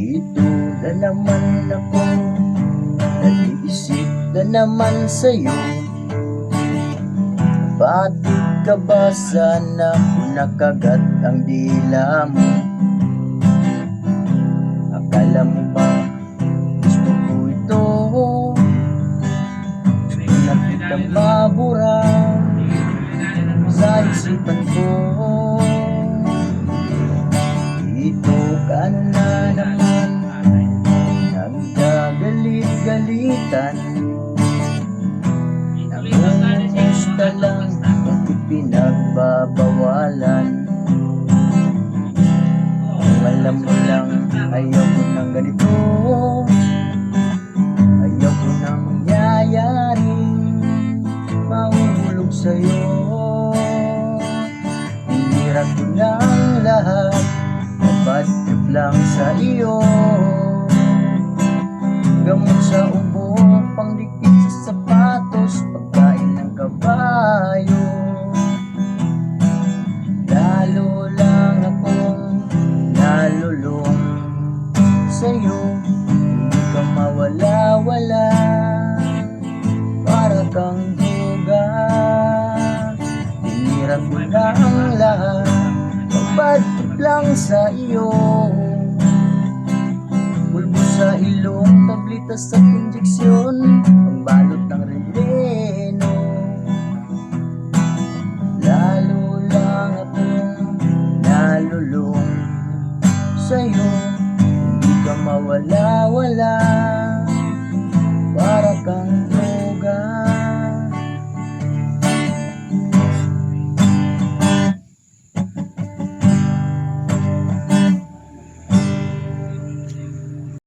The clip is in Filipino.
Dito na naman ako, nag-iisip na naman sa'yo. Bakit ka ba sana nakagat ang dila mo? Akala mo ba gusto ko ito? Gusto na kitang mabura sa isipan ko. Dito ka na naman, nagkagalit-galitan. Nangumusta lang, bakit pinagbabawalan? Kung alam mo lang, ayaw ko ng ganito. Ayaw ko nang mangyayaring mahulog sa'yo. Hinirap ko ng lahat, bad trip lang sa iyo. Gamot sa ubo, pangdikit sa sapatos, pagkain ng kabayo. Lalo lang akong nalulung sa'yo. Hindi ka mawala-wala, para kang duga. Hinirap ko na ang lahat, bad trip lang sa iyo. Pulbo sa ilong, tablitas at injeksyon, pambalot